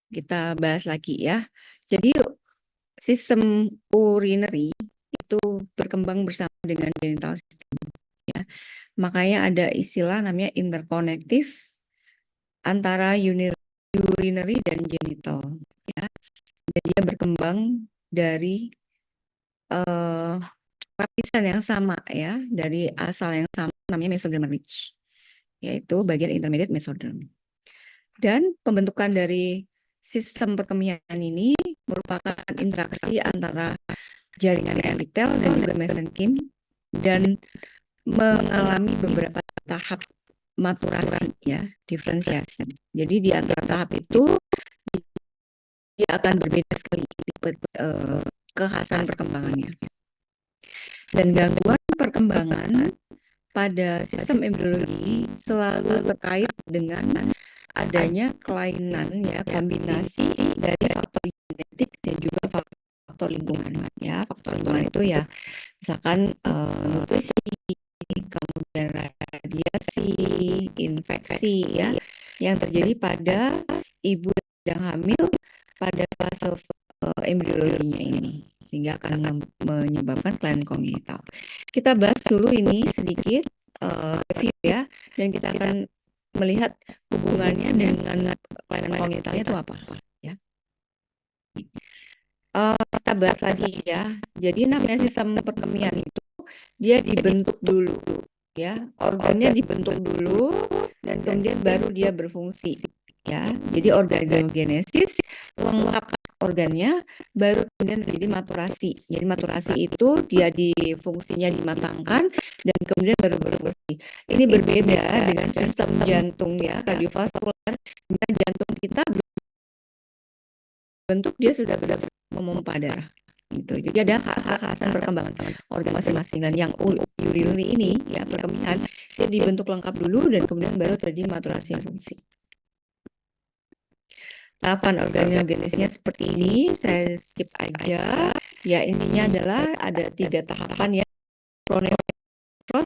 kita bahas lagi ya. Jadi sistem urinary itu berkembang bersama dengan genital system ya. Makanya ada istilah namanya interconnective antara urinary dan genital ya. Dan dia berkembang dari lapisan yang sama ya, dari asal yang sama namanya mesodermal ridge, yaitu bagian intermediate mesoderm. Dan pembentukan dari sistem perkemihan ini merupakan interaksi antara jaringan epitel dan juga mesenkim dan mengalami beberapa tahap maturasi ya, diferensiasi. Jadi di antara tahap itu dia akan berbeda sekali kekhasan perkembangannya. Dan gangguan perkembangan pada sistem embriologi selalu terkait dengan adanya kelainan ya, kombinasi dari faktor genetik dan juga faktor lingkungan ya. Faktor lingkungan itu ya misalkan nutrisi, kemudian radiasi, infeksi ya yang terjadi pada ibu yang hamil pada fase embriologinya ini, sehingga akan menyebabkan kelainan kongenital. Kita bahas dulu ini sedikit review ya, dan kita akan melihat hubungannya dengan kelainan kongenitalnya itu apa ya. Kita bahas lagi ya. Jadi namanya sistem perkemihan itu dia dibentuk dulu ya, organnya dibentuk dulu dan kemudian baru dia berfungsi ya. Jadi organogenesis lengkap organnya baru kemudian terjadi maturasi. Jadi maturasi itu dia di fungsinya dimatangkan dan kemudian baru berfungsi. Ini berbeda dengan sistem jantung ya, kardiovaskular. Dengan jantung kita bentuk dia sudah benar-benar memompa darah gitu. Jadi ada kekhasan perkembangan organ masing-masing, dan yang urinary ini ya perkemihan dia dibentuk lengkap dulu dan kemudian baru terjadi maturasi fungsi. Tahapan organogenesisnya seperti ini, saya skip aja. Ya intinya adalah ada 3 tahapan ya. Pronefros,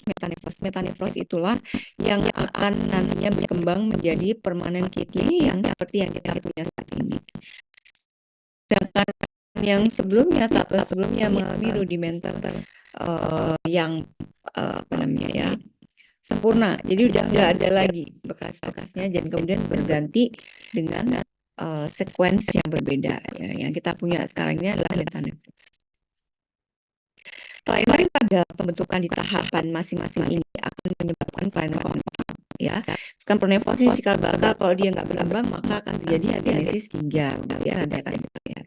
metanefros. Metanefros itulah yang akan nantinya berkembang menjadi permanen kidney yang seperti yang kita punya saat ini. Sedangkan yang sebelumnya, tahap sebelumnya mengalami rudimenter yang apa namanya ya, sempurna. Jadi udah nggak ada lagi bekas-bekasnya dan kemudian berganti dengan sequence yang berbeda ya. Yang kita punya sekarang ini adalah metanefros. Kelainan pada pembentukan di tahapan masing-masing ini akan menyebabkan kelainan kongenital ya. Kan pronefros ini cikal bakal, kalau dia nggak berkembang maka akan terjadi agenesis ginjal ya, nanti akan kita lihat.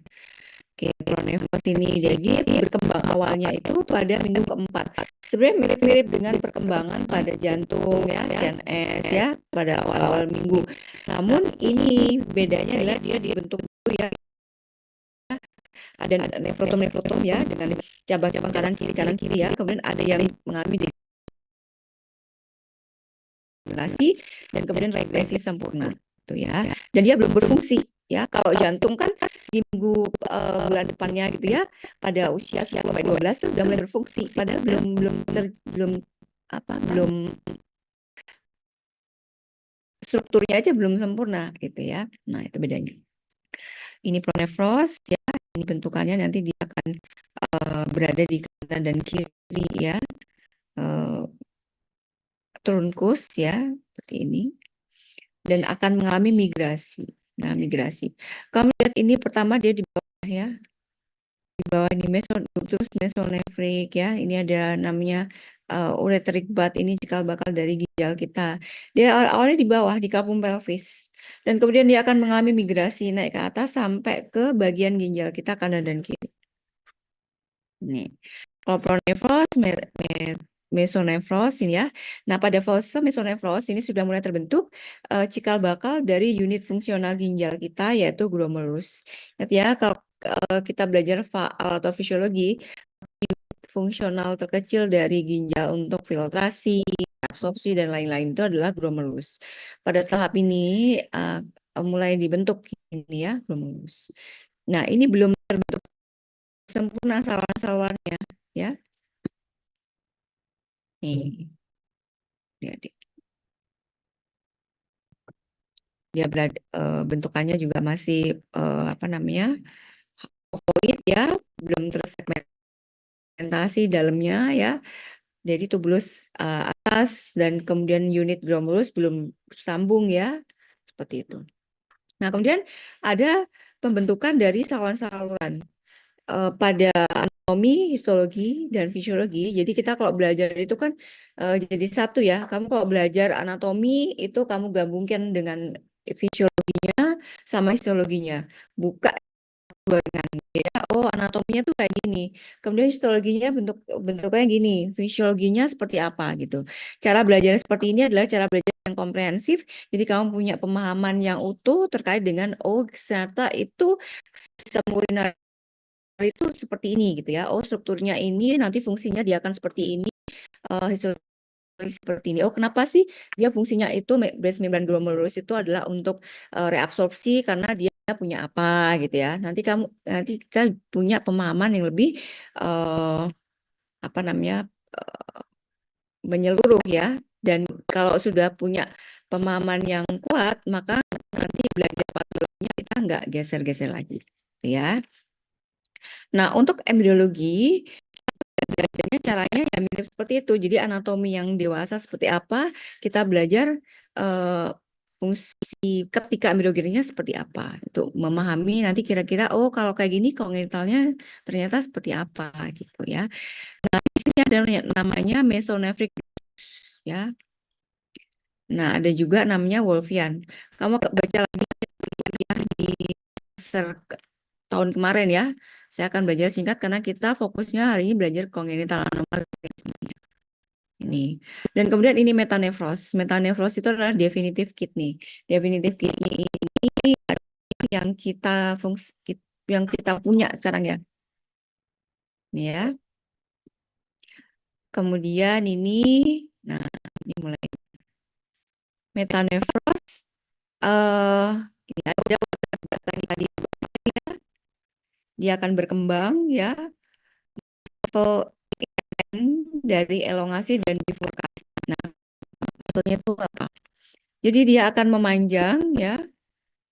Oke, pronefros ini jadi berkembang awalnya itu pada minggu keempat. Sebenarnya mirip-mirip dengan perkembangan pada jantung ya, CNS ya, pada awal-awal minggu. Namun ini bedanya adalah dia dibentuk dulu ya. Ada nefrotom ya dengan cabang-cabang kanan kiri ya. Kemudian ada yang mengalami degenerasi dan kemudian regresi sempurna itu ya. Dan dia belum berfungsi ya. Kalau jantung kan di minggu bulan depannya gitu ya, pada usia 10-12 itu udah mulai berfungsi, padahal belum strukturnya aja belum sempurna gitu ya. Nah, itu bedanya. Ini pronefros ya, ini bentukannya nanti dia akan berada di kanan dan kiri ya. Trunkus ya, seperti ini. Dan akan mengalami migrasi. Nah, migrasi. Kamu lihat ini pertama dia di bawah ya. Di bawah ini ductus mesonefrik ya. Ini ada namanya ureteric bud, ini cikal bakal dari ginjal kita. Dia awalnya di bawah di kapum pelvis. Dan kemudian dia akan mengalami migrasi naik ke atas sampai ke bagian ginjal kita kanan dan kiri. Nih. Kalau pronefros, mesonefros ini ya. Nah, pada fase mesonefros ini sudah mulai terbentuk cikal bakal dari unit fungsional ginjal kita, yaitu glomerulus. Ingat ya, kalau kita belajar atau fisiologi, unit fungsional terkecil dari ginjal untuk filtrasi, absorpsi dan lain-lain itu adalah glomerulus. Pada tahap ini mulai dibentuk ini ya, glomerulus. Nah, ini belum terbentuk sempurna saluran-salurannya ya. Nih. Lihat. Dia bentukannya juga masih apa namanya, ovoid ya, belum tersegmentasi dalamnya ya. Jadi tubulus atas dan kemudian unit glomerulus belum sambung ya, seperti itu. Nah, kemudian ada pembentukan dari saluran-saluran pada anatomi, histologi, dan fisiologi. Jadi kita kalau belajar itu kan jadi satu ya. Kamu kalau belajar anatomi itu kamu gabungkan dengan fisiologinya sama histologinya. Buka barengan ya. Oh, anatominya tuh kayak gini. Kemudian histologinya bentuknya gini, fisiologinya seperti apa gitu. Cara belajar seperti ini adalah cara belajar yang komprehensif. Jadi kamu punya pemahaman yang utuh terkait dengan oh ternyata itu sistem uriner itu seperti ini gitu ya. Oh, strukturnya ini nanti fungsinya dia akan seperti ini. Histologi seperti ini. Oh, kenapa sih dia fungsinya itu base membran glomerulus itu adalah untuk reabsorpsi karena dia punya apa gitu ya. Nanti kita punya pemahaman yang lebih apa namanya menyeluruh ya. Dan kalau sudah punya pemahaman yang kuat, maka nanti belajar patologinya kita nggak geser-geser lagi, ya. Nah, untuk embriologi belajarnya caranya ya mirip seperti itu. Jadi anatomi yang dewasa seperti apa, kita belajar fungsi ketika embriogeninya seperti apa. Itu memahami nanti kira-kira oh kalau kayak gini kongenitalnya ternyata seperti apa gitu ya. Nah, di sini ada namanya mesonephric ya. Nah, ada juga namanya Wolffian. Kamu baca lagi ya di tahun kemarin ya. Saya akan belajar singkat karena kita fokusnya hari ini belajar kongenital anomali ini. Dan kemudian ini metanefros. Metanefros itu adalah definitive kidney. Definitive kidney ini yang kita yang kita punya sekarang ya. Ini ya. Kemudian ini, nah ini mulai metanefros. Ini ada tadi dia akan berkembang ya. Level dari elongasi dan bifurkasi. Nah, maksudnya itu apa? Jadi dia akan memanjang ya,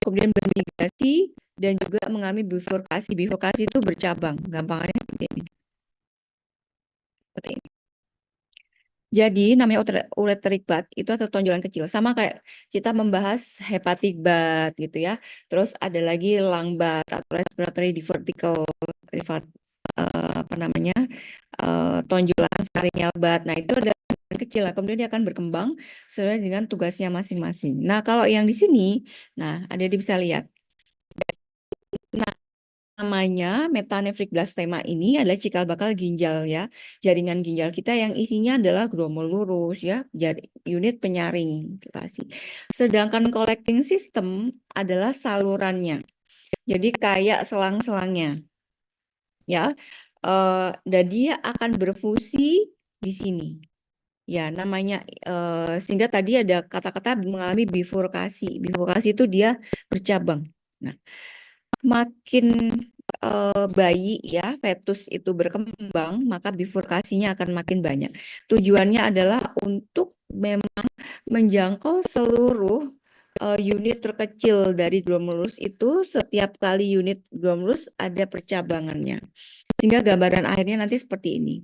kemudian bermigrasi dan juga mengalami bifurkasi. Bifurkasi itu bercabang, gampangnya seperti ini. Seperti ini. Jadi namanya ureteric bud itu atau tonjolan kecil. Sama kayak kita membahas hepatic bud gitu ya. Terus ada lagi lung bud atau respiratory divertical apa namanya tonjolan pharyngeal bud. Nah itu ada kecil lah. Kemudian dia akan berkembang sesuai dengan tugasnya masing-masing. Nah kalau yang di sini, nah ada bisa lihat. Nah namanya metanephric-blastema ini adalah cikal bakal ginjal ya, jaringan ginjal kita yang isinya adalah glomerulus ya, unit penyaring filtrasi. Sedangkan collecting system adalah salurannya. Jadi kayak selang-selangnya ya. Dan dia akan berfungsi di sini. Ya, namanya sehingga tadi ada kata-kata mengalami bifurkasi. Bifurkasi itu dia bercabang. Nah, makin bayi ya, fetus itu berkembang, maka bifurkasinya akan makin banyak. Tujuannya adalah untuk memang menjangkau seluruh unit terkecil dari glomerulus itu. Setiap kali unit glomerulus ada percabangannya. Sehingga gambaran akhirnya nanti seperti ini.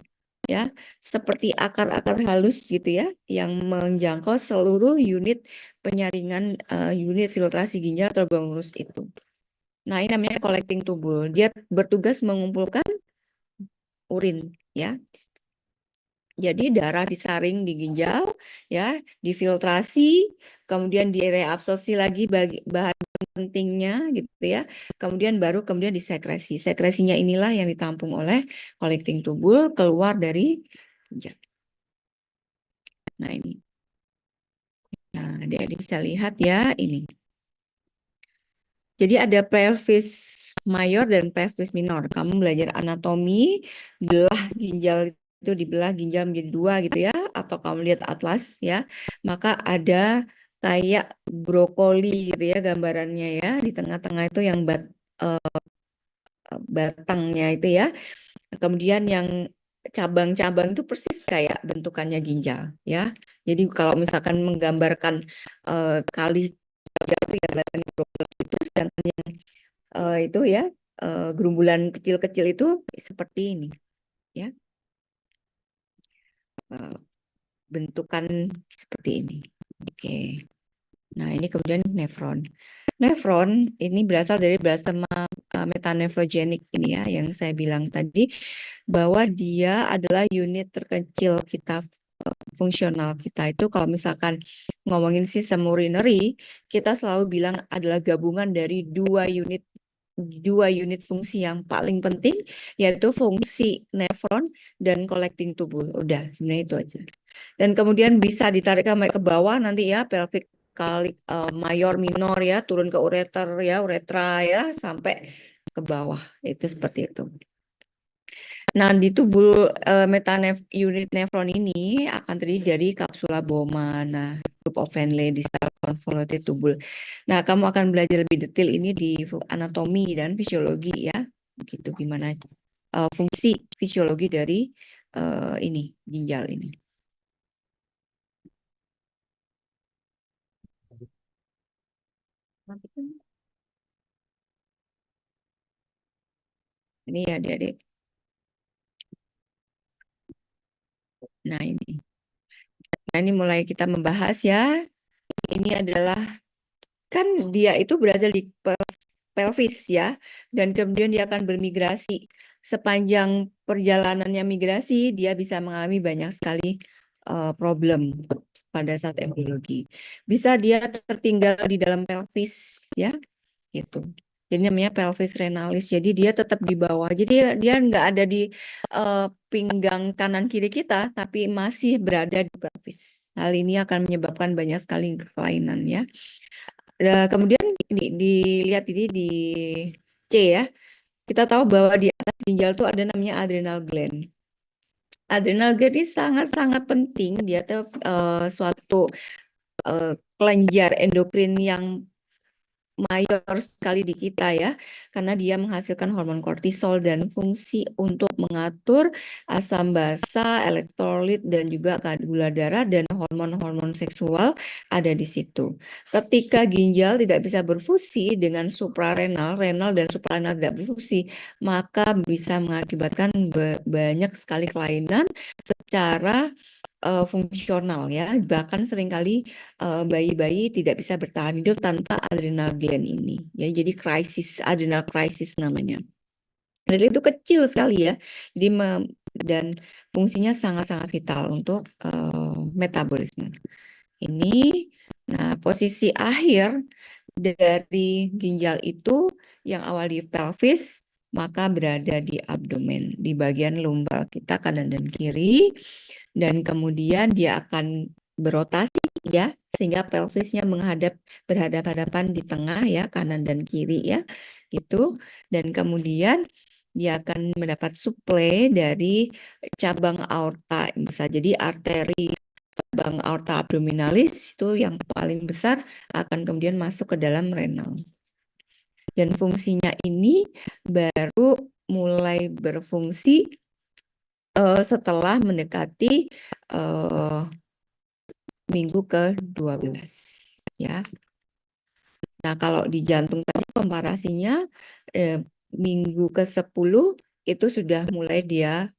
Ya, seperti akar-akar halus gitu ya, yang menjangkau seluruh unit penyaringan unit filtrasi ginjal atau glomerulus itu. Nah, ini namanya collecting tubule. Dia bertugas mengumpulkan urin ya. Jadi darah disaring di ginjal ya, difiltrasi, kemudian direabsorpsi lagi bagi bahan pentingnya gitu ya. Kemudian disekresi. Sekresinya inilah yang ditampung oleh collecting tubule keluar dari ginjal. Nah, ini. Nah, dia bisa lihat ya ini. Jadi ada pelvis mayor dan pelvis minor. Kamu belajar anatomi, belah ginjal itu dibelah ginjal menjadi dua gitu ya, atau kamu lihat atlas ya, maka ada kayak brokoli gitu ya gambarannya ya, di tengah-tengah itu yang batangnya itu ya. Kemudian yang cabang-cabang itu persis kayak bentukannya ginjal ya. Jadi kalau misalkan menggambarkan kali ya batang hidroklorid itu, sedangkan yang itu ya gerumbulan kecil-kecil itu seperti ini ya, eh, bentukan seperti ini. Oke. Nah, ini kemudian nefron. Nefron ini berasal dari plasma metanefrogenik ini ya, yang saya bilang tadi bahwa dia adalah unit terkecil kita, fungsional kita itu kalau misalkan ngomongin sistem urinary, kita selalu bilang adalah gabungan dari dua unit fungsi yang paling penting, yaitu fungsi nefron dan collecting tubule. Udah, sebenarnya itu aja. Dan kemudian bisa ditarik sampai ke bawah nanti ya, pelvic kali mayor minor ya, turun ke ureter ya, uretra ya, sampai ke bawah. Itu seperti itu. Nah, di tubul unit nefron ini akan terdiri dari kapsula Bowman, nah, group of Henle, distal convoluted tubule. Nah, kamu akan belajar lebih detail ini di anatomi dan fisiologi ya, begitu gimana fungsi fisiologi dari ini ginjal ini. Ini ya adik-adik. Nah ini. Nah ini mulai kita membahas ya. Ini adalah, kan dia itu berada di pelvis ya. Dan kemudian dia akan bermigrasi. Sepanjang perjalanannya migrasi, dia bisa mengalami banyak sekali problem pada saat embryologi. Bisa dia tertinggal di dalam pelvis ya, gitu. Jadi namanya pelvis renalis. Jadi dia tetap di bawah. Jadi dia nggak ada di pinggang kanan kiri kita, tapi masih berada di pelvis. Hal ini akan menyebabkan banyak sekali kelainan ya. Kemudian dilihat ini di C ya. Kita tahu bahwa di atas ginjal tuh ada namanya adrenal gland. Adrenal gland ini sangat-sangat penting. Dia tuh suatu kelenjar endokrin yang mayor sekali di kita ya, karena dia menghasilkan hormon kortisol dan fungsi untuk mengatur asam basa, elektrolit dan juga kadar gula darah dan hormon-hormon seksual ada di situ. Ketika ginjal tidak bisa berfungsi dengan suprarenal, renal dan suprarenal tidak berfungsi, maka bisa mengakibatkan banyak sekali kelainan secara fungsional ya, bahkan seringkali bayi-bayi tidak bisa bertahan hidup tanpa adrenal gland ini ya, jadi krisis, adrenal krisis namanya. Dan itu kecil sekali ya, jadi dan fungsinya sangat-sangat vital untuk metabolisme ini. Nah, posisi akhir dari ginjal itu yang awal di pelvis, maka berada di abdomen, di bagian lumbar kita kanan dan kiri, dan kemudian dia akan berotasi ya, sehingga pelvisnya berhadap-hadapan di tengah ya, kanan dan kiri ya, gitu. Dan kemudian dia akan mendapat suplai dari cabang aorta, bisa jadi arteri cabang aorta abdominalis itu yang paling besar akan kemudian masuk ke dalam renal. Dan fungsinya ini baru mulai berfungsi setelah mendekati minggu ke-12 ya. Nah, kalau di jantung tadi komparasinya minggu ke-10 itu sudah mulai dia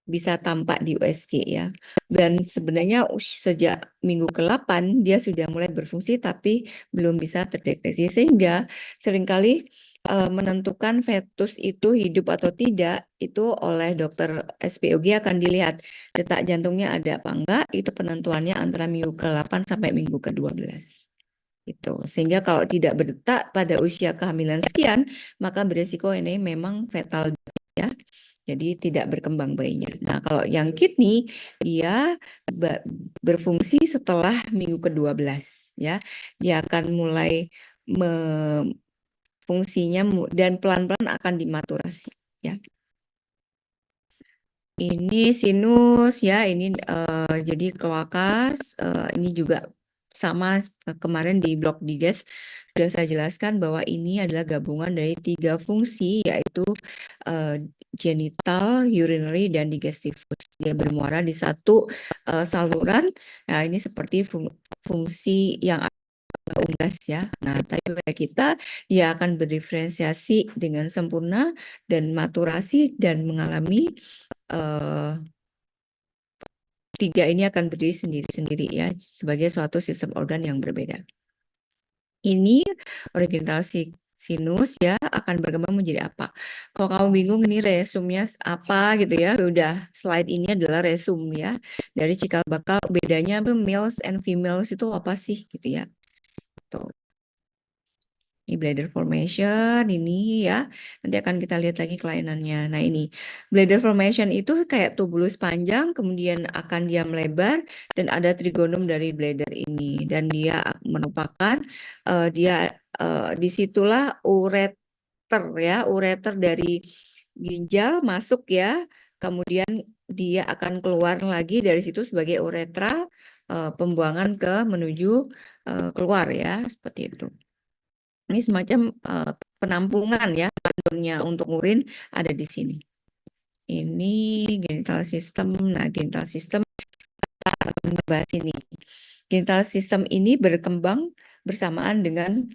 bisa tampak di USG ya. Dan sebenarnya sejak minggu ke-8 dia sudah mulai berfungsi tapi belum bisa terdeteksi, sehingga seringkali menentukan fetus itu hidup atau tidak itu oleh dokter SPOG akan dilihat detak jantungnya ada apa enggak, itu penentuannya antara minggu ke-8 sampai minggu ke-12 itu. Sehingga kalau tidak berdetak pada usia kehamilan sekian, maka beresiko ini memang fatal ya. Jadi tidak berkembang bayinya. Nah, kalau yang kidney dia berfungsi setelah minggu ke-12 ya. Dia akan mulai fungsinya dan pelan-pelan akan dimaturasi ya. Ini sinus ya, ini jadi kloakas, ini juga sama kemarin di blog diges sudah saya jelaskan bahwa ini adalah gabungan dari 3 fungsi, yaitu genital, urinary, dan digestive. Dia bermuara di satu saluran. Nah, ini seperti fungsi yang unggas ya. Nah, tapi pada kita dia akan berdiferensiasi dengan sempurna dan maturasi dan mengalami tiga ini akan berdiri sendiri-sendiri ya sebagai suatu sistem organ yang berbeda. Ini original sinus ya akan berkembang menjadi apa? Kalau kamu bingung ini resumnya apa gitu ya, udah slide ini adalah resum ya dari cikal bakal bedanya males and females itu apa sih gitu ya. Tuh. Ini bladder formation ini ya. Nanti akan kita lihat lagi kelainannya. Nah, ini bladder formation itu kayak tubulus panjang kemudian akan dia melebar dan ada trigonum dari bladder ini dan dia merupakan disitulah ureter ya, ureter dari ginjal masuk ya. Kemudian dia akan keluar lagi dari situ sebagai uretra pembuangan ke menuju keluar ya, seperti itu. Ini semacam penampungan ya, kandunnya untuk urin ada di sini. Ini genital system. Nah, genital system kita akan membahas ini. Genital system ini berkembang bersamaan dengan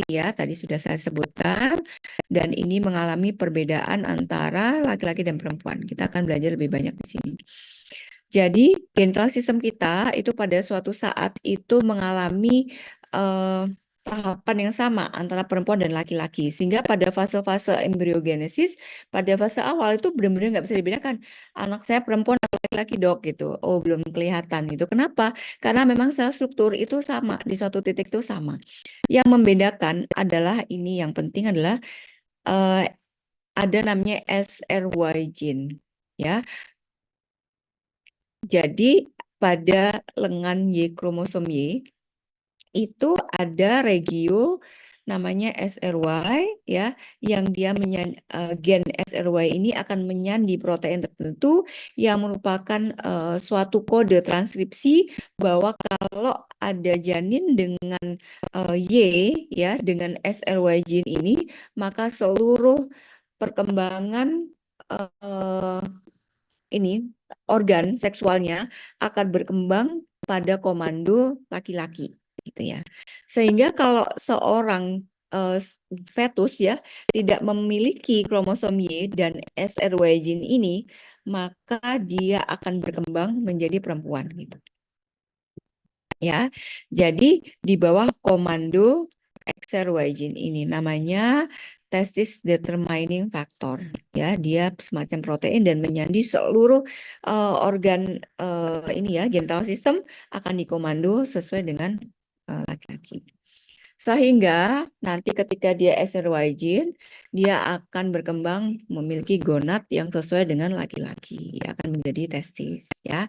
ya, tadi sudah saya sebutkan, dan ini mengalami perbedaan antara laki-laki dan perempuan. Kita akan belajar lebih banyak di sini. Jadi, genital system kita itu pada suatu saat itu mengalami tahapan yang sama antara perempuan dan laki-laki. Sehingga pada fase-fase embryogenesis, pada fase awal itu benar-benar nggak bisa dibedakan. Anak saya perempuan atau laki-laki dok gitu. Oh, belum kelihatan itu. Kenapa? Karena memang sel struktur itu sama, di suatu titik itu sama. Yang membedakan adalah ini, yang penting adalah ada namanya SRY gene. Ya, jadi pada lengan Y, kromosom Y, itu ada regio namanya SRY ya, yang dia gen SRY ini akan menyandi protein tertentu yang merupakan suatu kode transkripsi bahwa kalau ada janin dengan Y ya, dengan SRY gene ini, maka seluruh perkembangan ini organ seksualnya akan berkembang pada komando laki-laki gitu ya. Sehingga kalau seorang fetus ya tidak memiliki kromosom Y dan SRY gene ini, maka dia akan berkembang menjadi perempuan gitu. Ya. Jadi di bawah komando XRY gene ini namanya testis determining factor ya, dia semacam protein dan menyandi seluruh organ ini ya, genital system akan dikomando sesuai dengan laki-laki. Sehingga nanti ketika dia SRY gene, dia akan berkembang memiliki gonad yang sesuai dengan laki-laki, dia akan menjadi testis ya.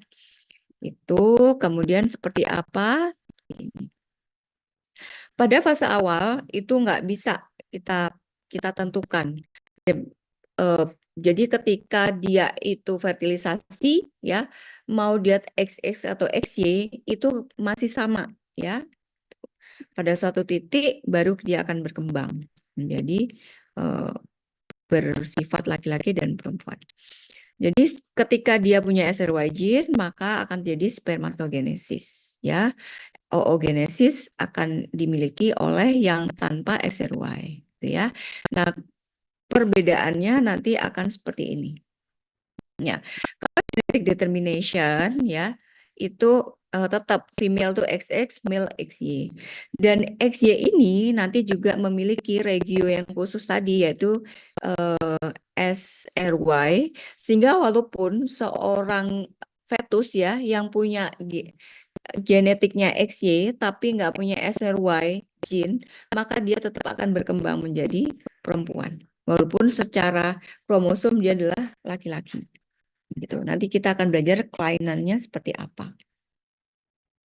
Itu kemudian seperti apa? Ini. Pada fase awal itu nggak bisa kita tentukan. Jadi ketika dia itu fertilisasi ya, mau dia XX atau XY itu masih sama ya. Pada suatu titik baru dia akan berkembang menjadi bersifat laki-laki dan perempuan. Jadi ketika dia punya SRY gene maka akan jadi spermatogenesis ya. Oogenesis akan dimiliki oleh yang tanpa SRY gitu ya. Nah, perbedaannya nanti akan seperti ini. Ya, kalau genetic determination ya itu tetap female tuh XX, male XY. Dan XY ini nanti juga memiliki regio yang khusus tadi yaitu SRY, sehingga walaupun seorang fetus ya yang punya genetiknya XY tapi nggak punya SRY gene, maka dia tetap akan berkembang menjadi perempuan. Walaupun secara kromosom dia adalah laki-laki. Gitu. Nanti kita akan belajar kelainannya seperti apa.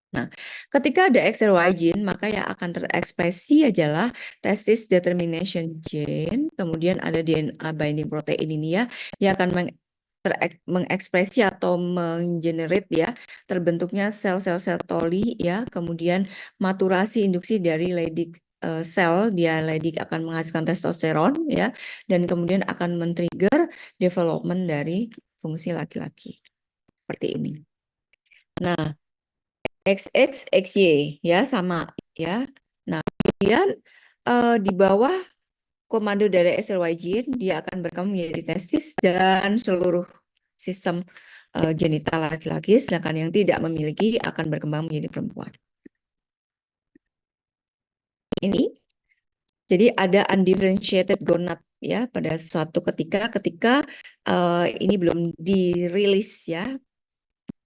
Nah, ketika ada XRY gene, maka yang akan terekspresi adalah testis determination gene, kemudian ada DNA binding protein ini ya, yang akan mengekspresi atau menggenerate ya, terbentuknya sel-sel toli ya, kemudian maturasi induksi dari Leydig sel, dia Leydig akan menghasilkan testosteron ya, dan kemudian akan men-trigger development dari fungsi laki-laki. Seperti ini. Nah, XX, XY ya sama ya. Nah, kemudian di bawah komando dari SLY gene dia akan berkembang menjadi testis dan seluruh sistem genital laki-laki, sedangkan yang tidak memiliki akan berkembang menjadi perempuan. Ini jadi ada undifferentiated gonad ya pada suatu ketika ini belum dirilis ya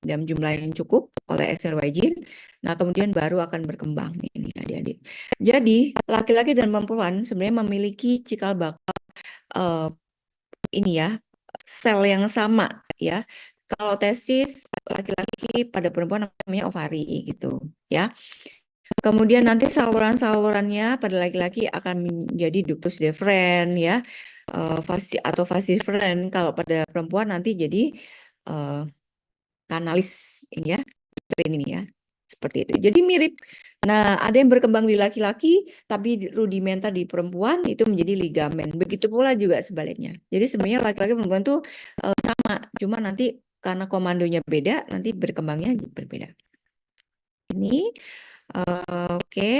dalam jumlah yang cukup oleh XRY gene. Nah, kemudian baru akan berkembang ini adik-adik. Jadi, laki-laki dan perempuan sebenarnya memiliki cikal bakal ini ya, sel yang sama ya. Kalau testis laki-laki pada perempuan namanya ovari gitu ya. Kemudian nanti saluran-salurannya pada laki-laki akan menjadi ductus deferens ya, atau vas deferens. Kalau pada perempuan nanti jadi kanalis ini ya, ini ya, seperti itu. Jadi mirip. Nah, ada yang berkembang di laki-laki, tapi rudimenta di perempuan itu menjadi ligamen. Begitu pula juga sebaliknya. Jadi sebenarnya laki-laki perempuan itu sama, cuma nanti karena komandonya beda, nanti berkembangnya berbeda. Ini, oke.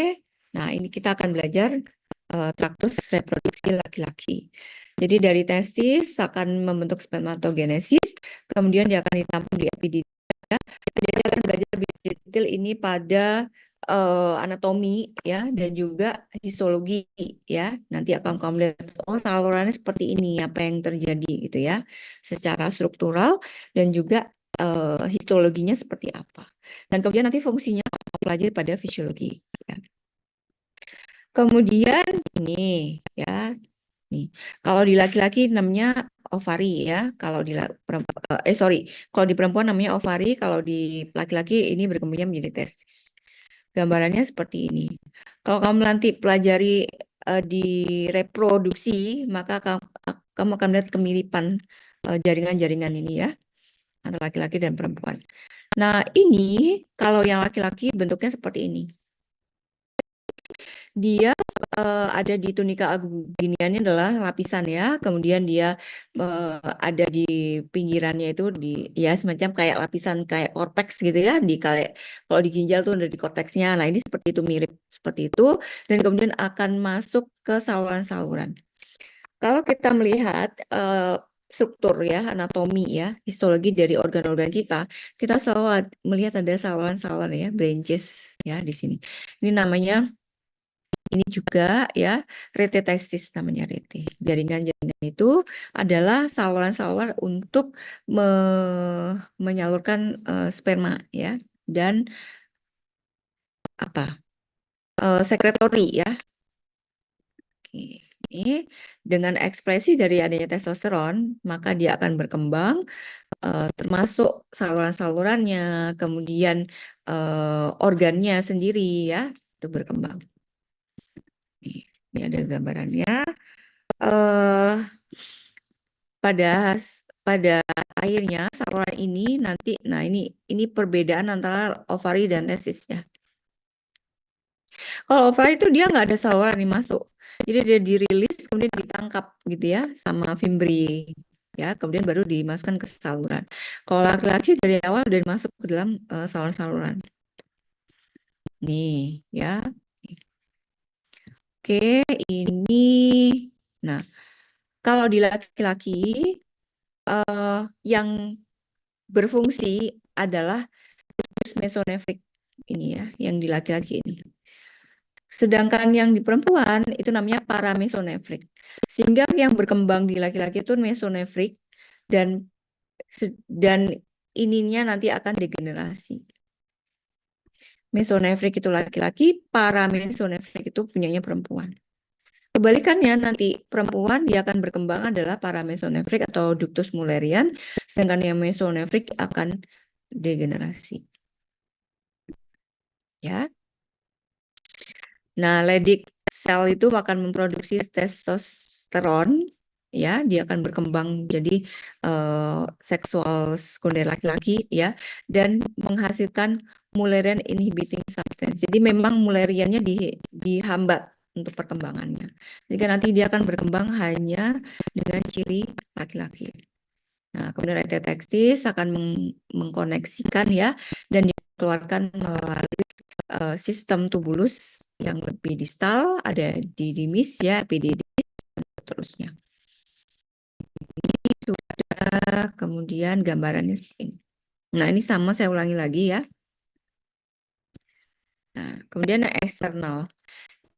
Nah, ini kita akan belajar traktus reproduksi laki-laki. Jadi dari testis akan membentuk spermatogenesis, kemudian dia akan ditampung di epididimia. Jadi akan belajar lebih detail ini pada anatomi ya dan juga histologi ya. Nanti akan kamu lihat oh salurannya seperti ini, apa yang terjadi gitu ya, secara struktural dan juga histologinya seperti apa. Dan kemudian nanti fungsinya kamu pelajari pada fisiologi. Ya. Kemudian ini ya, nih kalau di laki-laki namanya ovari ya, kalau di kalau di perempuan namanya ovari, kalau di laki-laki ini berkembangnya menjadi testis. Gambarannya seperti ini. Kalau kamu nanti pelajari di reproduksi, maka kamu akan lihat kemiripan jaringan-jaringan ini ya, antara laki-laki dan perempuan. Nah, ini kalau yang laki-laki bentuknya seperti ini. Dia ada di tunika albuginiannya adalah lapisan ya, kemudian dia ada di pinggirannya itu ya semacam kayak lapisan kayak korteks gitu ya, kalau di ginjal tuh ada di korteksnya. Nah, ini seperti itu, mirip seperti itu, dan kemudian akan masuk ke saluran-saluran. Kalau kita melihat struktur ya, anatomi ya, histologi dari organ-organ kita selalu melihat ada saluran-saluran ya, branches ya di sini. Ini namanya ini juga ya rete testis namanya rete. Jaringan-jaringan itu adalah saluran-saluran untuk menyalurkan sperma ya dan apa sekretori ya. Oke. Ini dengan ekspresi dari adanya testosteron maka dia akan berkembang termasuk saluran-salurannya, kemudian organnya sendiri ya itu berkembang. Ini ada gambarannya. Pada akhirnya saluran ini nanti, nah ini perbedaan antara ovari dan testis ya. Kalau ovari itu dia nggak ada saluran nih masuk, jadi dia dirilis kemudian ditangkap gitu ya sama fimbriae ya, kemudian baru dimasukkan ke saluran. Kalau laki-laki dari awal udah masuk ke dalam saluran-saluran. Nih ya. Oke, ini. Nah, kalau di laki-laki yang berfungsi adalah mesonefrik ini ya, yang di laki-laki ini. Sedangkan yang di perempuan itu namanya paramesonefrik. Sehingga yang berkembang di laki-laki itu mesonefrik dan ininya nanti akan degenerasi. Mesonefrik itu laki-laki, paramesonefrik itu punyanya perempuan. Kebalikannya nanti perempuan dia akan berkembang adalah paramesonefrik atau ductus mullerian, sedangkan yang mesonefrik akan degenerasi. Ya. Nah, Leydig sel itu akan memproduksi testosteron ya, dia akan berkembang jadi seksual sekunder laki-laki ya dan menghasilkan Mullerian inhibiting substance. Jadi memang Mulleriannya dihambat untuk perkembangannya. Jika nanti dia akan berkembang hanya dengan ciri laki-laki. Nah, kemudian testis akan mengkoneksikan ya dan dikeluarkan melalui sistem tubulus yang lebih distal, ada di dimis ya, epididis, dan seterusnya. Ini sudah, kemudian gambarannya seperti ini. Nah, ini sama saya ulangi lagi ya. Nah, kemudian yang eksternal.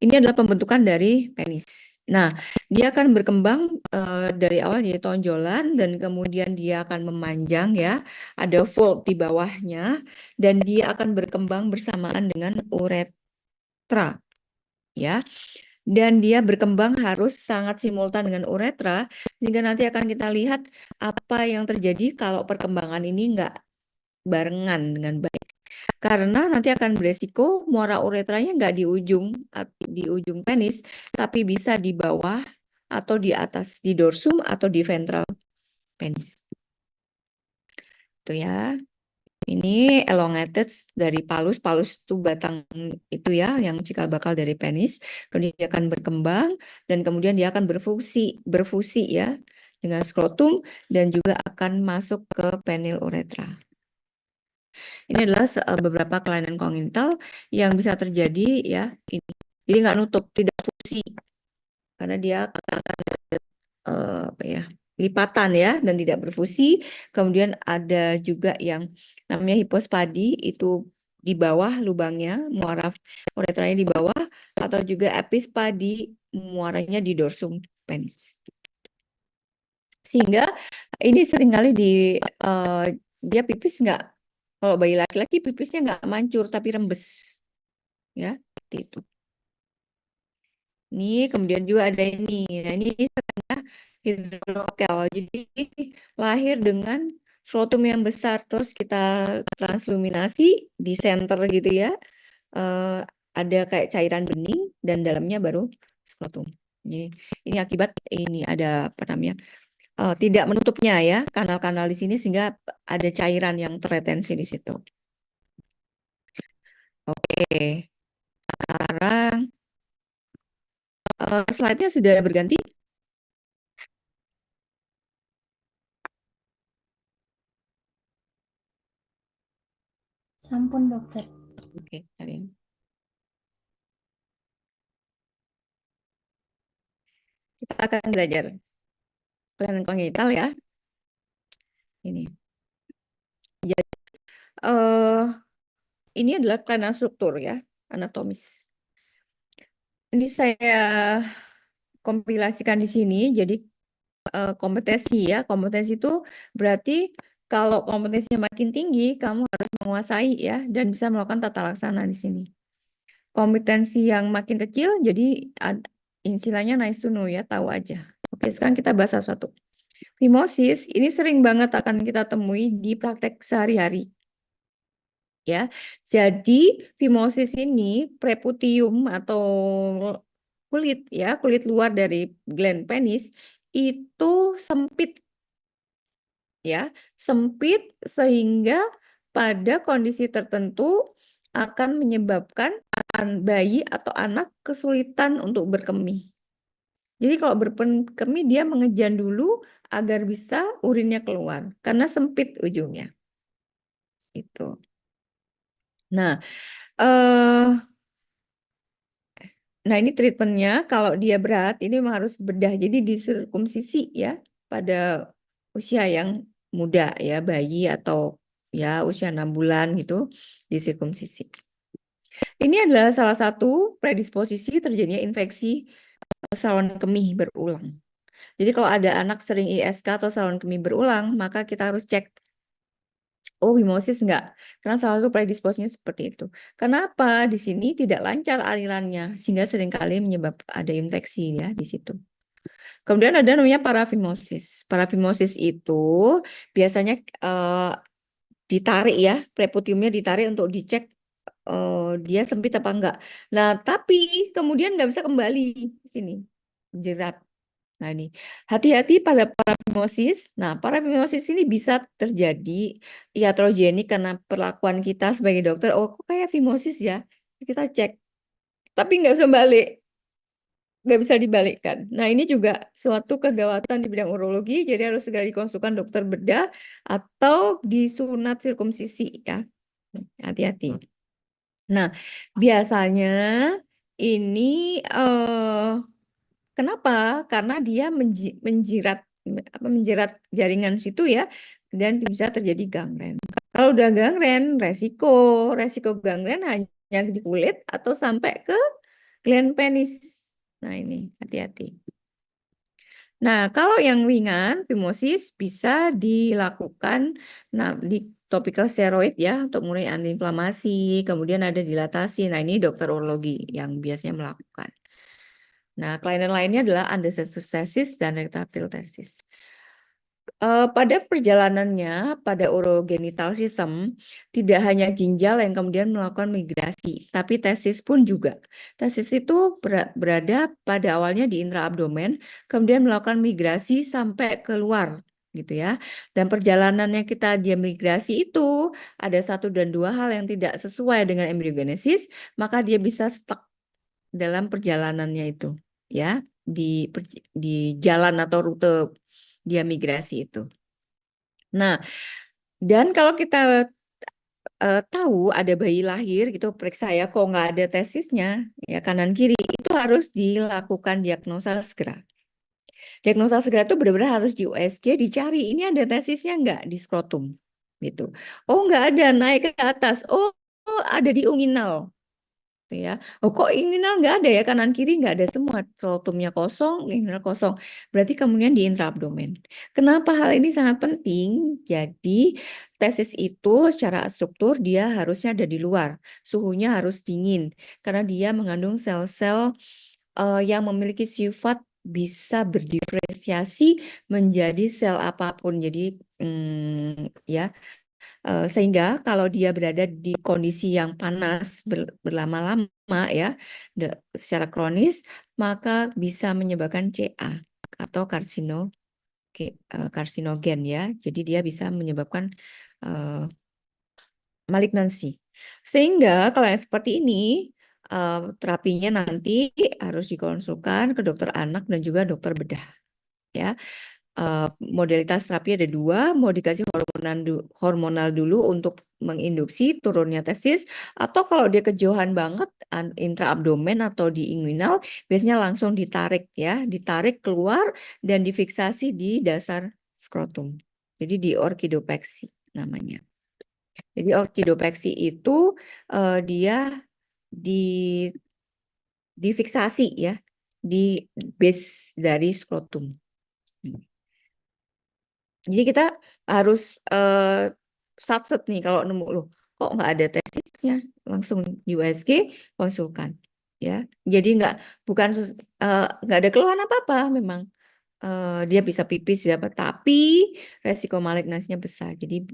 Ini adalah pembentukan dari penis. Nah, dia akan berkembang dari awal jadi tonjolan dan kemudian dia akan memanjang ya. Ada fold di bawahnya dan dia akan berkembang bersamaan dengan uretra ya. Dan dia berkembang harus sangat simultan dengan uretra sehingga nanti akan kita lihat apa yang terjadi kalau perkembangan ini nggak barengan dengan baik. Karena nanti akan beresiko muara uretranya nggak di ujung penis, tapi bisa di bawah atau di atas, di dorsum atau di ventral penis. Itu ya. Ini elongated dari palus. Palus itu batang itu ya, yang cikal bakal dari penis. Kemudian dia akan berkembang dan kemudian dia akan berfusi ya dengan skrotum dan juga akan masuk ke penil uretra. Ini adalah beberapa kelainan kongenital yang bisa terjadi ya ini. Jadi nggak nutup, tidak fusi karena dia akan apa ya lipatan ya dan tidak berfusi. Kemudian ada juga yang namanya hipospadi itu di bawah lubangnya, muara uretranya di bawah, atau juga epispadi muaranya di dorsum penis. Sehingga ini seringkali dia pipis nggak, kalau bayi laki-laki pipisnya nggak mancur tapi rembes ya seperti itu. Ini kemudian juga ada ini. Nah, ini setengah hidrokel. Jadi lahir dengan skrotum yang besar terus kita transluminasi di center gitu ya. Ada kayak cairan bening dan dalamnya baru skrotum. Ini akibat ini ada apa namanya? Tidak menutupnya ya kanal-kanal di sini sehingga ada cairan yang terretensi di situ. Oke, sekarang slide-nya sudah berganti. Sampun dokter. Oke, kalian. Kita akan belajar kelainan kongenital ya. Ini. Jadi ini adalah kelainan struktur ya, anatomis. Ini saya kompilasikan di sini. Jadi kompetensi ya, kompetensi itu berarti kalau kompetensinya makin tinggi, kamu harus menguasai ya dan bisa melakukan tata laksana di sini. Kompetensi yang makin kecil, jadi istilahnya nice to know ya, tahu aja. Oke, sekarang kita bahas satu-satu. Fimosis ini sering banget akan kita temui di praktek sehari-hari. Ya, jadi fimosis ini preputium atau kulit ya, kulit luar dari gland penis itu sempit ya, sempit sehingga pada kondisi tertentu akan menyebabkan bayi atau anak kesulitan untuk berkemih. Jadi kalau berkemih dia mengejan dulu agar bisa urinnya keluar karena sempit ujungnya. Itu. Nah, ini treatmentnya kalau dia berat ini memang harus bedah. Jadi disirkumsisi ya pada usia yang muda ya, bayi atau ya usia 6 bulan gitu disirkumsisi. Ini adalah salah satu predisposisi terjadinya infeksi saluran kemih berulang. Jadi kalau ada anak sering ISK atau saluran kemih berulang, maka kita harus cek, oh himosis enggak? Karena salah satu predisposisinya seperti itu. Kenapa? Di sini tidak lancar alirannya, sehingga seringkali menyebabkan ada infeksi ya di situ. Kemudian ada namanya parafimosis. Parafimosis itu biasanya ditarik ya, preputiumnya ditarik untuk dicek dia sempit apa enggak. Nah, tapi kemudian nggak bisa kembali ke sini, jerat. Nah, ini hati-hati pada parafimosis. Nah, parafimosis ini bisa terjadi iatrogenik karena perlakuan kita sebagai dokter. Oh, kok kayak fimosis ya? Kita cek, tapi nggak bisa balik, nggak bisa dibalikkan. Nah, ini juga suatu kegawatan di bidang urologi, jadi harus segera dikonsulkan dokter bedah atau disunat sirkumsisi ya. Hati-hati. Nah, biasanya ini kenapa? Karena dia menjirat menjerat jaringan situ ya, dan bisa terjadi gangren. Kalau udah gangren, resiko gangren hanya di kulit atau sampai ke gland penis. Nah, ini hati-hati. Nah, kalau yang ringan, fimosis bisa dilakukan di topical steroid ya untuk mengurangi antiinflamasi, kemudian ada dilatasi. Nah, ini dokter urologi yang biasanya melakukan. Nah, kelainan lainnya adalah andesthesis dan retractile testis. Pada perjalanannya pada urogenital system tidak hanya ginjal yang kemudian melakukan migrasi, tapi testis pun juga. Testis itu berada pada awalnya di intraabdomen, kemudian melakukan migrasi sampai keluar gitu ya. Dan perjalanannya dia migrasi itu ada 1 dan 2 hal yang tidak sesuai dengan embryogenesis, maka dia bisa stuck dalam perjalanannya itu ya di jalan atau rute dia migrasi itu. Nah, dan kalau kita tahu ada bayi lahir gitu, periksa ya kok nggak ada tesisnya, ya kanan kiri, itu harus dilakukan diagnosa segera. Diagnosa segera itu benar-benar harus di USG dicari, ini ada tesisnya nggak di skrotum, gitu. Oh nggak ada, naik ke atas. Oh ada di inguinal. Ya, oh kok inguinal nggak ada ya, kanan kiri nggak ada semua, skrotumnya kosong, inguinal kosong, berarti kemudian di intraabdomen. Kenapa hal ini sangat penting? Jadi tesis itu secara struktur dia harusnya ada di luar, suhunya harus dingin karena dia mengandung sel-sel yang memiliki sifat bisa berdiferensiasi menjadi sel apapun. Jadi ya. Sehingga kalau dia berada di kondisi yang panas berlama-lama ya secara kronis, maka bisa menyebabkan CA atau karsinogen ya. Jadi dia bisa menyebabkan malignansi. Sehingga kalau yang seperti ini terapinya nanti harus dikonsulkan ke dokter anak dan juga dokter bedah ya. Modalitas terapi ada 2, mau dikasih hormonal dulu untuk menginduksi turunnya testis, atau kalau dia kejauhan banget intraabdomen atau di inguinal, biasanya langsung ditarik ya, ditarik keluar dan difiksasi di dasar skrotum. Jadi di orkidopeksi namanya. Jadi orkidopeksi itu dia difiksasi ya di base dari skrotum. Jadi kita harus satset nih kalau nemu loh, kok nggak ada tesisnya, langsung USG konsulkan ya. Jadi nggak ada keluhan apa-apa memang. Dia bisa pipis siapa, tapi resiko malignansinya besar. Jadi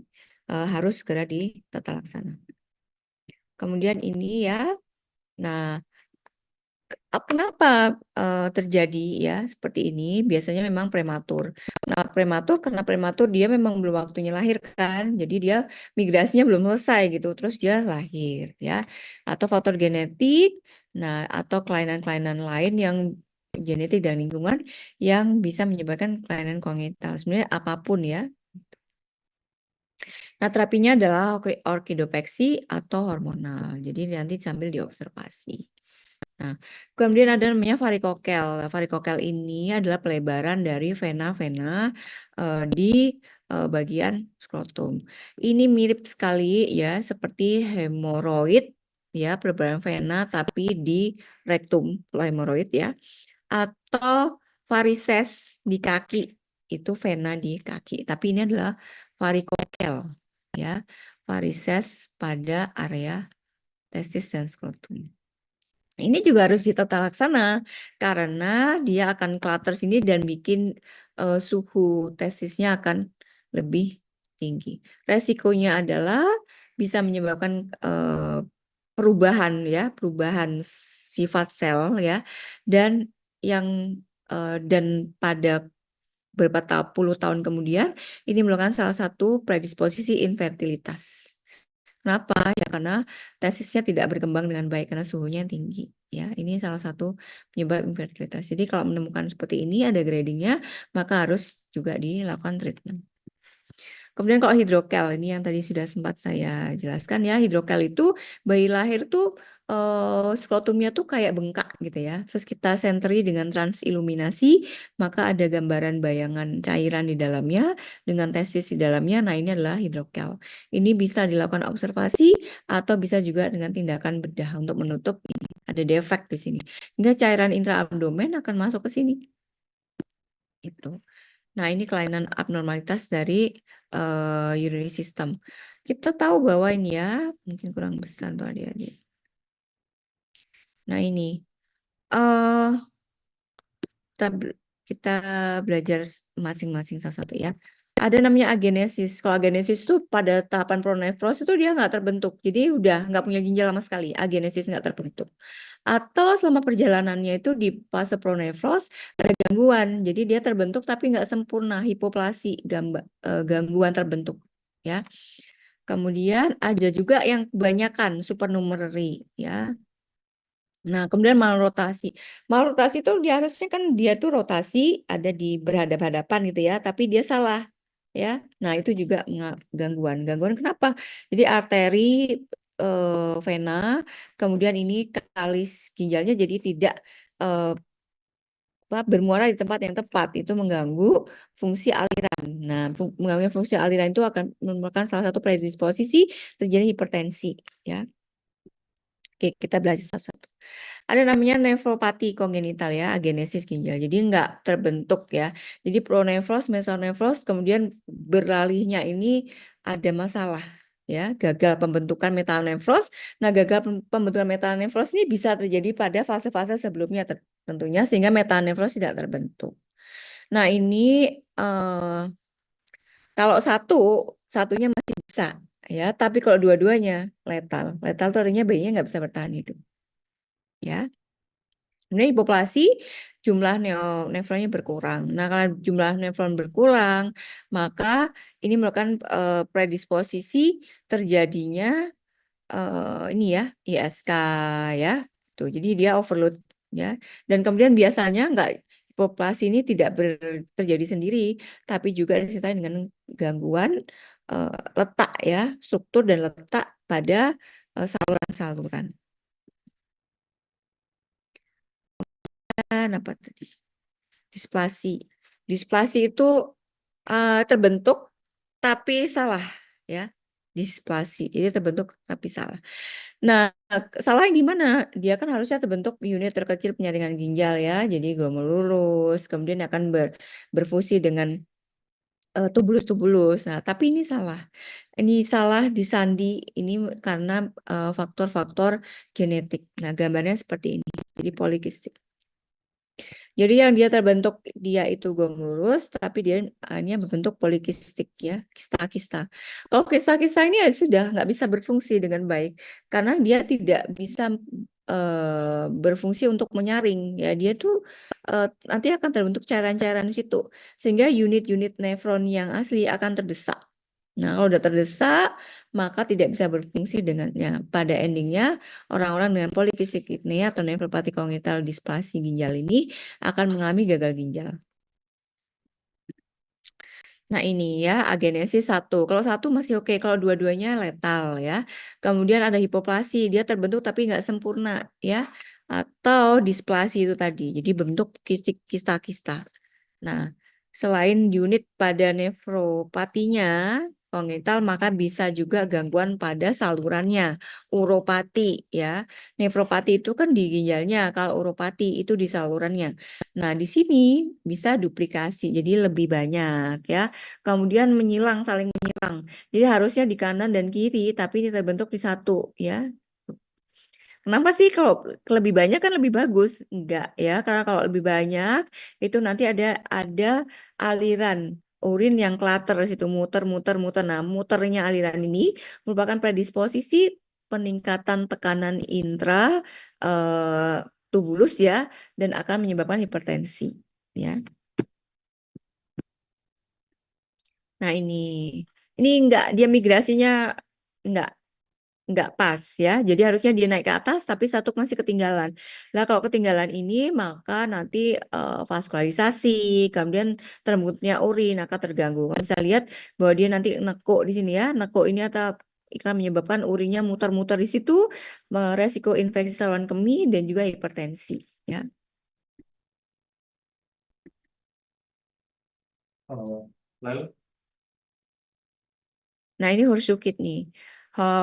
harus segera ditata laksana. Kemudian ini ya. Nah, kenapa terjadi ya seperti ini? Biasanya memang prematur. Nah, karena prematur dia memang belum waktunya lahir kan. Jadi dia migrasinya belum selesai gitu. Terus dia lahir ya. Atau faktor genetik, nah atau kelainan-kelainan lain yang genetik dan lingkungan yang bisa menyebabkan kelainan kongenital. Sebenarnya apapun ya. Nah, terapinya adalah orkidopeksi atau hormonal. Jadi nanti sambil diobservasi. Nah, kemudian ada namanya varikokel. Varikokel ini adalah pelebaran dari vena-vena di bagian skrotum. Ini mirip sekali ya seperti hemoroid ya, pelebaran vena tapi di rektum hemoroid ya, atau varises di kaki, itu vena di kaki. Tapi ini adalah varikokel ya, varises pada area testis dan skrotum. Ini juga harus ditata laksana karena dia akan clutter sini dan bikin suhu testisnya akan lebih tinggi. Resikonya adalah bisa menyebabkan perubahan ya, perubahan sifat sel ya, dan yang dan pada beberapa puluh tahun kemudian ini merupakan salah satu predisposisi infertilitas. Kenapa? Ya karena tesisnya tidak berkembang dengan baik karena suhunya tinggi. Ya, ini salah satu penyebab infertilitas. Jadi kalau menemukan seperti ini ada gradingnya, maka harus juga dilakukan treatment. Kemudian kalau hidrokel, ini yang tadi sudah sempat saya jelaskan ya, hidrokel itu bayi lahir tuh skrotumnya tuh kayak bengkak gitu ya. Terus kita senteri dengan transiluminasi, maka ada gambaran bayangan cairan di dalamnya dengan testis di dalamnya. Nah, ini adalah hidrokel. Ini bisa dilakukan observasi atau bisa juga dengan tindakan bedah untuk menutup ini. Ada defek di sini. Hingga cairan intraabdomen akan masuk ke sini. Itu. Nah, ini kelainan abnormalitas dari urinary system. Kita tahu bahwa ini ya, mungkin kurang besar tuh adik-adik. Nah, ini eh kita belajar masing-masing satu-satu ya. Ada namanya agenesis. Kalau agenesis itu pada tahapan pronefros itu dia nggak terbentuk. Jadi udah nggak punya ginjal sama sekali. Agenesis nggak terbentuk. Atau selama perjalanannya itu di fase pronefros ada gangguan. Jadi dia terbentuk tapi nggak sempurna. Hipoplasi, gangguan terbentuk. Ya. Kemudian ada juga yang kebanyakan supernumerary ya. Nah, kemudian malrotasi. Malrotasi itu dia harusnya kan dia tuh rotasi ada di berhadap-hadapan gitu ya, tapi dia salah ya. Nah, itu juga gangguan. Gangguan kenapa? Jadi arteri vena, kemudian ini kalis ginjalnya jadi tidak eh, bermuara di tempat yang tepat. Itu mengganggu fungsi aliran. Nah, mengganggu fungsi aliran itu akan merupakan salah satu predisposisi terjadi hipertensi ya. Oke, kita belajar satu-satu. Ada namanya nefropati kongenital ya, agenesis ginjal. Jadi nggak terbentuk ya. Jadi pronefros, mesonefros, kemudian beralihnya ini ada masalah ya, gagal pembentukan metanefros. Nah, gagal pembentukan metanefros ini bisa terjadi pada fase-fase sebelumnya tentunya sehingga metanefros tidak terbentuk. Nah, ini eh, kalau satunya masih bisa ya, tapi kalau dua-duanya letal. Letal itu artinya bayinya nggak bisa bertahan hidup ya. Sebenarnya hipoplasi jumlah nefronnya berkurang. Nah, kalau jumlah nefron berkurang, maka ini merupakan predisposisi terjadinya ini ya ISK ya. Tuh, jadi dia overload ya. Dan kemudian biasanya enggak hipoplasi ini tidak terjadi sendiri, tapi juga disertai dengan gangguan eh, letak ya, struktur dan letak pada saluran-saluran. Apa tadi? Displasi. Displasi itu terbentuk tapi salah ya. Displasi. Jadi terbentuk tapi salah. Nah, salahnya gimana? Dia kan harusnya terbentuk unit terkecil penyaringan ginjal ya. Jadi glomerulus, kemudian akan berfungsi dengan tubulus-tubulus. Nah, tapi ini salah. Ini salah di sandi ini karena faktor-faktor genetik. Nah, gambarnya seperti ini. Jadi polikistik. Jadi yang dia terbentuk dia itu glomerulus, tapi dia hanya berbentuk polikistik ya, kista-kista. Kalau kista-kista ini ya sudah nggak bisa berfungsi dengan baik karena dia tidak bisa berfungsi untuk menyaring ya. Dia tuh nanti akan terbentuk cairan-cairan di situ sehingga unit-unit nefron yang asli akan terdesak. Nah, kalau udah terdesak, maka tidak bisa berfungsi dengannya. Pada endingnya, orang-orang dengan polikistik kidney atau nefropati kongenital displasi ginjal ini akan mengalami gagal ginjal. Nah, ini ya, agenesis satu. Kalau satu masih oke, kalau dua-duanya letal ya. Kemudian ada hipoplasi, dia terbentuk tapi nggak sempurna ya. Atau displasi itu tadi, jadi bentuk kista-kista. Nah, selain unit pada nefropatinya kongenital, maka bisa juga gangguan pada salurannya, uropati ya. Nefropati itu kan di ginjalnya, kalau uropati itu di salurannya. Nah, di sini bisa duplikasi, jadi lebih banyak ya. Kemudian menyilang, saling menyilang. Jadi harusnya di kanan dan kiri, tapi ini terbentuk di satu ya. Kenapa sih kalau lebih banyak kan lebih bagus? Enggak ya, karena kalau lebih banyak itu nanti ada aliran urin yang klater di situ muter. Nah, muternya aliran ini merupakan predisposisi peningkatan tekanan intra tubulus ya dan akan menyebabkan hipertensi ya. Nah, ini enggak dia migrasinya enggak nggak pas ya. Jadi harusnya dia naik ke atas, tapi satu masih ketinggalan. Lah kalau ketinggalan ini, maka nanti vaskularisasi, kemudian terbentuknya urin akan terganggu. Kalian bisa lihat bahwa dia nanti nekuk di sini ya. Nekuk ini atau akan menyebabkan urinnya muter-muter di situ, resiko infeksi saluran kemih dan juga hipertensi. Ya. Lalu Nah, ini horseshoe kidney.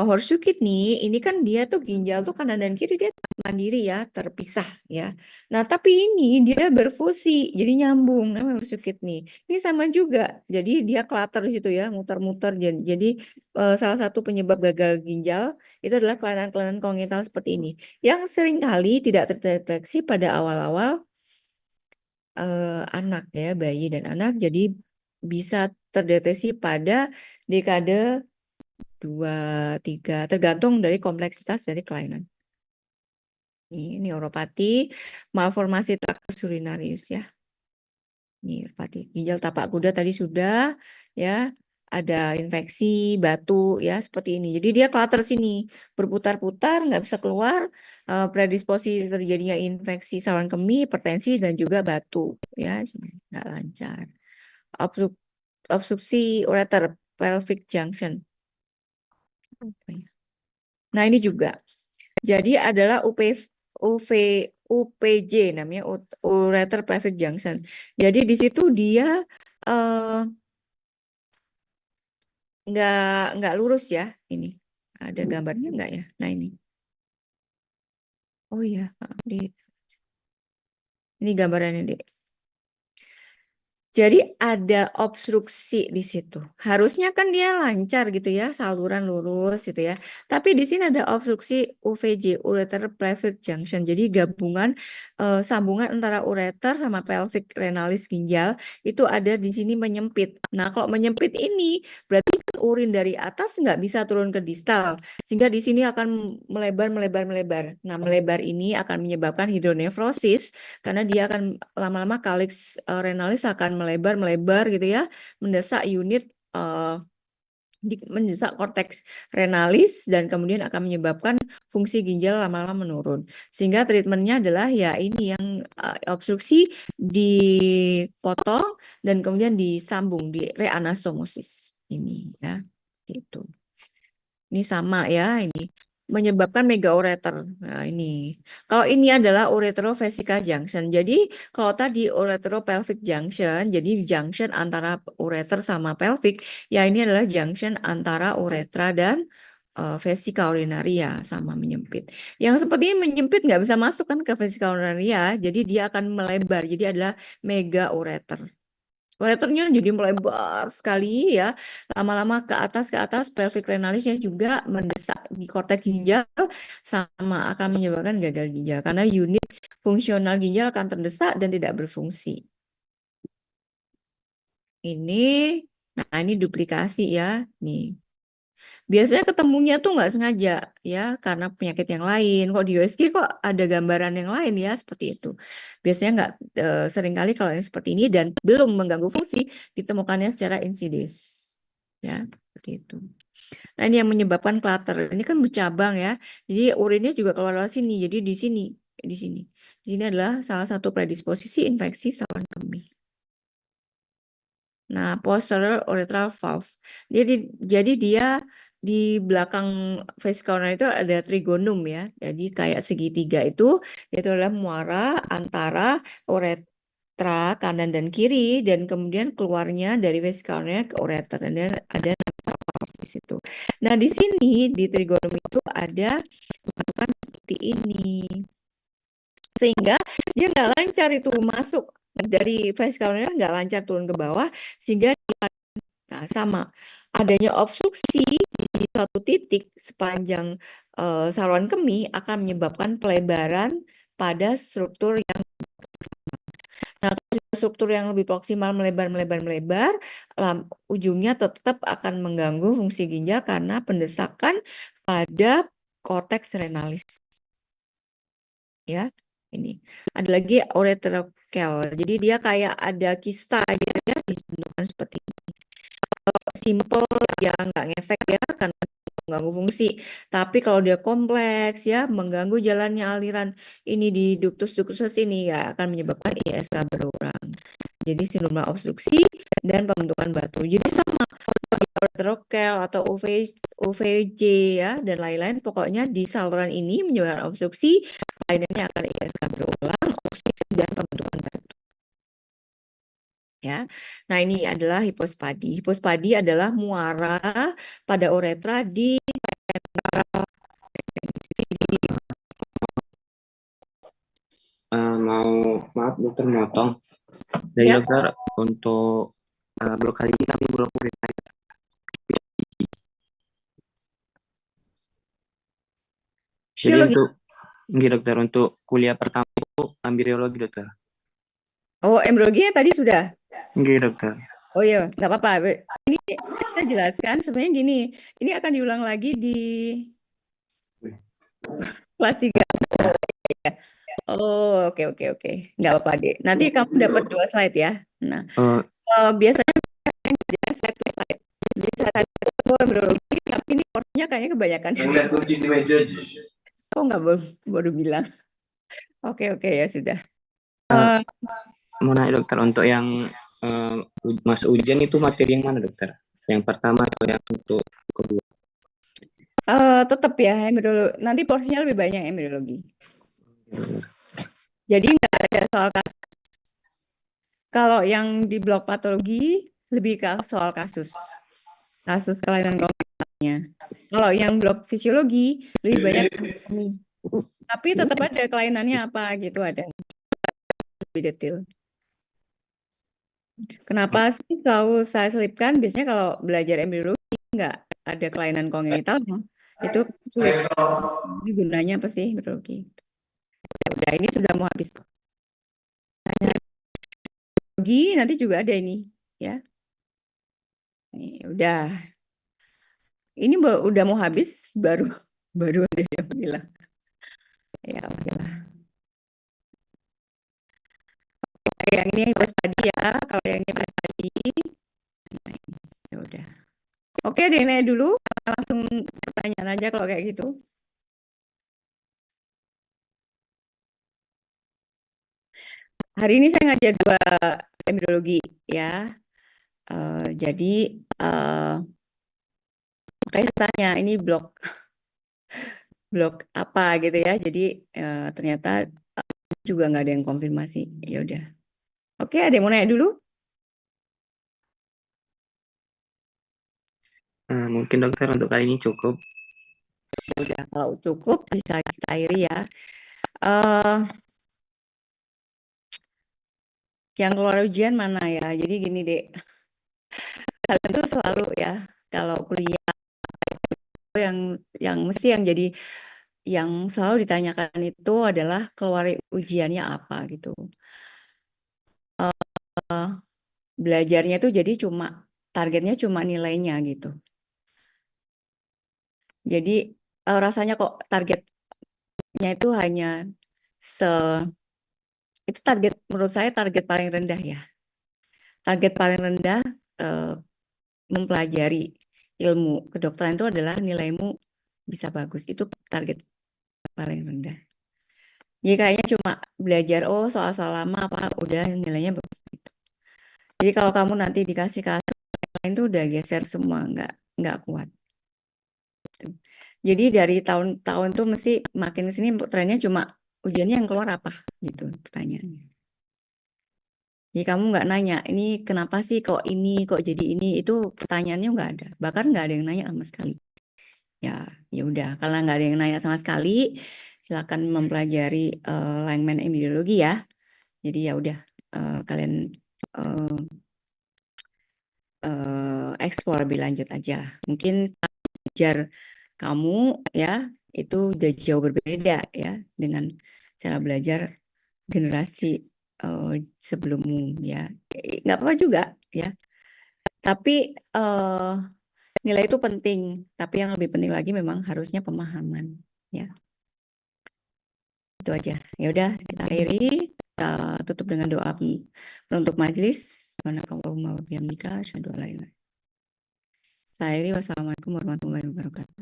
Horseshoe kidney ini kan dia tuh ginjal tuh kanan dan kiri dia mandiri ya, terpisah ya. Nah, tapi ini dia berfusi, jadi nyambung namanya horseshoe kidney. Ini sama juga. Jadi dia clutter di situ ya, muter-muter. Jadi salah satu penyebab gagal ginjal itu adalah kelainan-kelainan kongenital seperti ini. Yang seringkali tidak terdeteksi pada awal-awal anak ya, bayi dan anak. Jadi bisa terdeteksi pada dekade 2, 3, tergantung dari kompleksitas dari kelainan. Ini neuropati, malformasi traktus urinarius ya. Ini neuropati. Ginjal tapak kuda tadi sudah ya, ada infeksi, batu ya seperti ini. Jadi dia clutter sini, berputar-putar, nggak bisa keluar, predisposisi terjadinya infeksi saluran kemih, hipertensi dan juga batu ya, nggak lancar. Obstruksi ureter, pelvic junction. Nah ini juga. Jadi adalah UV, UPJ namanya ureter pelvic junction. Jadi di situ dia eh, nggak lurus ya ini. Ada gambarnya nggak ya? Nah ini. Oh iya, ini gambarannya deh. Jadi ada obstruksi di situ. Harusnya kan dia lancar gitu ya, saluran lurus gitu ya. Tapi di sini ada obstruksi UVJ, ureter pelvic junction. Jadi gabungan sambungan antara ureter sama pelvic renalis ginjal itu ada di sini menyempit. Nah, kalau menyempit ini berarti kan urin dari atas nggak bisa turun ke distal, sehingga di sini akan melebar. Nah, melebar ini akan menyebabkan hidronefrosis karena dia akan lama-lama kaliks renalis akan melebar gitu ya, mendesak unit mendesak korteks renalis dan kemudian akan menyebabkan fungsi ginjal lama-lama menurun. Sehingga treatmentnya adalah ya ini yang obstruksi dipotong dan kemudian disambung di reanastomosis ini ya. Gitu. Ini sama ya, ini menyebabkan megaureter. Nah, ini. Kalau ini adalah uretrovesica junction. Jadi, kalau tadi uretropelvic junction, jadi junction antara ureter sama pelvic, ya ini adalah junction antara uretra dan vesika urinaria sama menyempit. Yang seperti ini menyempit nggak bisa masuk kan ke vesika urinaria, jadi dia akan melebar. Jadi adalah megaureter. Ureternya jadi melebar sekali ya, lama-lama ke atas pelvic renalisnya juga mendesak di korteks ginjal sama akan menyebabkan gagal ginjal karena unit fungsional ginjal akan terdesak dan tidak berfungsi. Ini, nah ini duplikasi ya, nih. Biasanya ketemunya tuh nggak sengaja ya karena penyakit yang lain. Kok di USG kok ada gambaran yang lain ya seperti itu. Biasanya nggak seringkali kalau yang seperti ini dan belum mengganggu fungsi ditemukannya secara insidious ya seperti itu. Nah ini yang menyebabkan clutter. Ini kan bercabang ya. Jadi urinnya juga keluar lewat sini. Jadi di sini, di sini. Di sini adalah salah satu predisposisi infeksi saluran kemih. Nah, posterior urethral valve. Jadi dia di belakang vesica urinaria itu ada trigonum ya. Jadi kayak segitiga itu adalah muara antara uretra kanan dan kiri dan kemudian keluarnya dari vesica urinaria ke ureter dan ada valve di situ. Nah, di sini di trigonum itu ada pembentukan seperti ini. Sehingga dia nggak lancar itu masuk dari vesica urinaria nggak lancar turun ke bawah sehingga nah, sama adanya obstruksi di suatu titik sepanjang saluran kemih akan menyebabkan pelebaran pada struktur yang nah, struktur yang lebih proksimal melebar, ujungnya tetap akan mengganggu fungsi ginjal karena pendesakan pada korteks renalis. Ya, ini ada lagi ureterokel. Jadi dia kayak ada kista gitu ya, dibentukkan seperti simple ya nggak ngefek ya karena mengganggu fungsi. Tapi kalau dia kompleks ya, mengganggu jalannya aliran ini di ductus ini ya akan menyebabkan ISK berulang. Jadi sindrom obstruksi dan pembentukan batu. Jadi sama ureterokel atau UVJ ya dan lain-lain. Pokoknya di saluran ini menyebabkan obstruksi, lainnya akan ISK berulang, obstruksi dan pembentukan batu. Ya. Nah, ini adalah hipospadi. Hipospadi adalah muara pada uretra di Maaf dokter motong. Dari ya. dokter untuk blok kali ini kami blok UPK. Jadi Biologi. untuk enggak dokter untuk kuliah pertama itu ambriologi dokter. Oh, embriologinya tadi sudah. Enggak dokter. Oh iya, nggak apa-apa. Ini kita jelaskan sebenarnya gini. Ini akan diulang lagi di kelas 3. Oh, oke, oke, oke. Nggak apa-apa, deh. Nanti kamu dapat 2 slide ya. Nah, biasanya slide to slide. Jadi slide itu embriologi, tapi ini porsinya kayaknya kebanyakan. Yang lihat kunci di meja aja. Kok nggak baru bilang? Oke, oke, ya sudah. Mau nanya dokter untuk yang masuk ujian itu materi yang mana dokter? Yang pertama atau yang untuk kedua? Tetap ya embriologi. Nanti porsinya lebih banyak embriologi. Jadi nggak ada soal kasus. Kalau yang di blok patologi lebih ke soal kasus kelainan kognitifnya. Kalau yang blok fisiologi lebih banyak anatomi. Tapi tetap ada kelainannya apa gitu, ada lebih detail. Kenapa sih selalu saya selipkan? Biasanya kalau belajar embriologi nggak ada kelainan kongenital, itu sulit. Ini gunanya apa sih embriologi? Ya udah, ini sudah mau habis. Embriologi nanti juga ada ini, ya. Ini udah. Ini udah mau habis, baru ada yang bilang. Ya oke lah. Yang ini hipospadi ya. Kalau yang ini hipospadi, ya udah. Oke deh, Nek, dulu langsung pertanyaan aja kalau kayak gitu. Hari ini saya ngajar 2 embriologi ya. Jadi makanya saya tanya ini blok apa gitu ya. Jadi ternyata juga nggak ada yang konfirmasi. Ya udah. Oke, ada yang mau nanya dulu? Mungkin dokter untuk kali ini cukup. Udah, kalau cukup bisa kita akhiri ya. Yang keluar ujian mana ya? Jadi gini deh, kalian tuh selalu ya kalau kuliah yang mesti yang jadi yang selalu ditanyakan itu adalah keluar ujiannya apa gitu. Belajarnya tuh jadi targetnya cuma nilainya gitu. Jadi rasanya kok targetnya itu hanya itu target, menurut saya target paling rendah ya. Target paling rendah mempelajari ilmu kedokteran itu adalah nilaimu bisa bagus. Itu target paling rendah. Jadi kayaknya cuma belajar soal-soal lama apa udah nilainya bagus gitu. Jadi kalau kamu nanti dikasih kasus lain tuh udah geser semua, nggak kuat. Jadi dari tahun-tahun tuh mesti makin ke sini trennya cuma ujiannya yang keluar apa gitu pertanyaannya. Jadi kamu nggak nanya, ini kenapa sih kok jadi ini, itu pertanyaannya nggak ada. Bahkan nggak ada yang nanya sama sekali. Ya udah, kalau nggak ada yang nanya sama sekali, silakan mempelajari Langman Epidemiologi ya. Jadi ya udah, kalian explore lebih lanjut aja. Mungkin belajar kamu ya itu udah jauh berbeda ya dengan cara belajar generasi sebelummu ya. Nggak apa-apa juga ya. Tapi nilai itu penting. Tapi yang lebih penting lagi memang harusnya pemahaman ya. Itu aja. Ya udah, kita akhiri. Kita tutup dengan doa penutup majelis. Subhanakallahumma wa bihamdika asyhadu an la ilaha illa anta. Saya akhiri. Wassalamualaikum warahmatullahi wabarakatuh.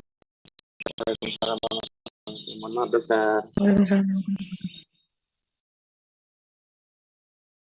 Waalaikumsalam warahmatullahi wabarakatuh. Mohon maaf dokter. Waalaikumsalam.